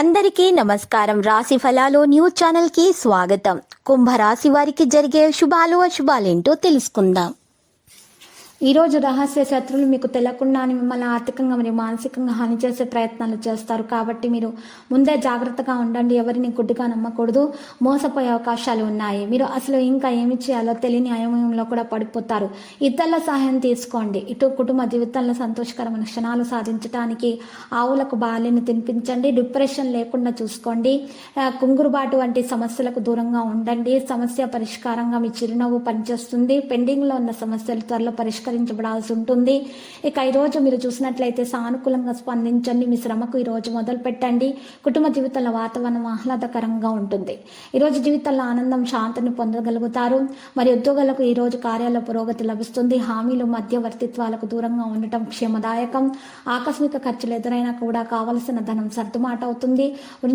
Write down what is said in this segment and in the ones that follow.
అందరికీ నమస్కారం. రాశి ఫలాలు న్యూస్ ఛానల్ కి స్వాగతం. కుంభరాశి వారికి జరిగే శుభాలు అశుభాలేంటో తెలుసుకుందాం. ఈరోజు రహస్య శత్రువులు మీకు తెలియకుండానే మిమ్మల్ని ఆర్థికంగా మరియు మానసికంగా హాని చేసే ప్రయత్నాలు చేస్తారు. కాబట్టి మీరు ముందే జాగ్రత్తగా ఉండండి. ఎవరిని గుడ్డిగా నమ్మకూడదు. మోసపోయే అవకాశాలు ఉన్నాయి. మీరు అసలు ఇంకా ఏమి చేయాలో తెలియని అయోమయంలో కూడా పడిపోతారు. ఇతరుల సహాయం తీసుకోండి. ఇటు కుటుంబ జీవితంలో సంతోషకరమైన క్షణాలు సాధించడానికి ఆవులకు బాలిని తినిపించండి. డిప్రెషన్ లేకుండా చూసుకోండి. కుంగురుబాటు వంటి సమస్యలకు దూరంగా ఉండండి. సమస్య పరిష్కారంగా మీ చిరునవ్వు పనిచేస్తుంది. పెండింగ్లో ఉన్న సమస్యలు త్వరలో పరిష్కరించబడాల్సి ఉంటుంది. ఇక ఈరోజు మీరు చూసినట్లయితే సానుకూలంగా స్పందించండి. మీ శ్రమకు ఈరోజు మొదలు పెట్టండి. కుటుంబ జీవితంలో వాతావరణం ఆహ్లాదకరంగా ఉంటుంది. ఈరోజు జీవితంలో ఆనందం శాంతిని పొందగలుగుతారు. మరి ఉద్యోగులకు ఈరోజు కార్యాలయ పురోగతి లభిస్తుంది. హామీలు మధ్యవర్తిత్వాలకు దూరంగా ఉండటం క్షేమదాయకం. ఆకస్మిక ఖర్చులు ఎదురైనా కూడా కావలసిన ధనం సర్దుమాట అవుతుంది.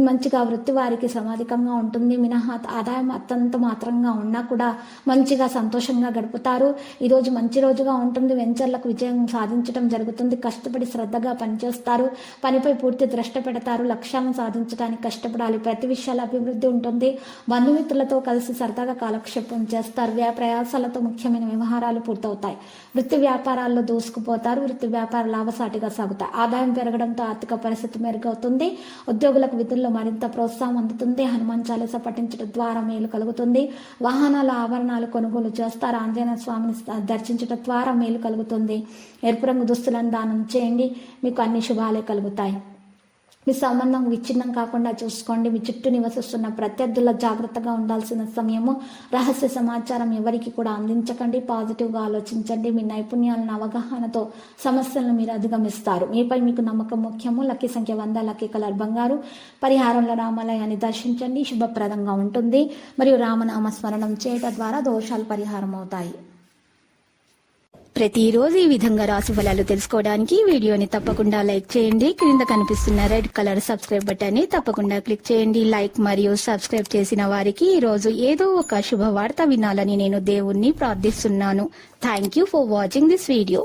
మంచిగా వృత్తి వారికి శ్రమాధికంగా ఉంటుంది. మినహా ఆదాయం అత్యంత మాత్రంగా ఉన్నా కూడా మంచిగా సంతోషంగా గడుపుతారు. ఈరోజు మంచి రోజుగా ఉంటుంది. వెంచర్లకు విజయం సాధించడం జరుగుతుంది. కష్టపడి శ్రద్ధగా పనిచేస్తారు. పనిపై పూర్తి దృష్టి పెడతారు. లక్ష్యాలను సాధించడానికి కష్టపడాలి. ప్రతి విషయాల అభివృద్ధి ఉంటుంది. బంధుమిత్రులతో కలిసి సరదాగా కాలక్షేపం చేస్తారు. ప్రయాసాలతో ముఖ్యమైన వ్యవహారాలు పూర్తవుతాయి. వృత్తి వ్యాపారాల్లో దూసుకుపోతారు. వృత్తి వ్యాపార లాభసాటిగా సాగుతాయి. ఆదాయం పెరగడంతో ఆర్థిక పరిస్థితి మెరుగవుతుంది. ఉద్యోగులకు విధుల్లో మరింత ప్రోత్సాహం అందుతుంది. హనుమాన్ చాలీసా పఠించడం ద్వారా మేలు కలుగుతుంది. వాహనాల ఆభరణాలు కొనుగోలు చేస్తారు. ఆంజనేయ స్వామిని దర్శించడం ద్వారా మేలు కలుగుతుంది. ఎరుపు రంగు దుస్తులను దానం చేయండి. మీకు అన్ని శుభాలే కలుగుతాయి. మీ సంబంధం విచ్ఛిన్నం కాకుండా చూసుకోండి. మీ చుట్టూ నివసిస్తున్న ప్రత్యర్థుల జాగ్రత్తగా ఉండాల్సిన సమయము. రహస్య సమాచారం ఎవరికి కూడా అందించకండి. పాజిటివ్గా ఆలోచించండి. మీ నైపుణ్యాలను అవగాహనతో సమస్యలను మీరు అధిగమిస్తారు. మీపై మీకు నమ్మకం ముఖ్యము. లక్కీ సంఖ్య 100, లక్కీ కలర్ బంగారు. పరిహారంలో రామాలయాన్ని దర్శించండి. శుభప్రదంగా ఉంటుంది. మరియు రామనామ స్మరణం చేయడం ద్వారా దోషాలు పరిహారం అవుతాయి. ప్రతిరోజు ఈ విధంగా రాశి ఫలాలు తెలుసుకోవడానికి వీడియోని తప్పకుండా లైక్ చేయండి. క్రింద కనిపిస్తున్న రెడ్ కలర్ సబ్స్క్రైబ్ బటన్ ని తప్పకుండా క్లిక్ చేయండి. లైక్ మరియు సబ్స్క్రైబ్ చేసిన వారికి ఈ రోజు ఏదో ఒక శుభవార్త వినాలని నేను దేవుణ్ణి ప్రార్థిస్తున్నాను. Thank you for watching this video.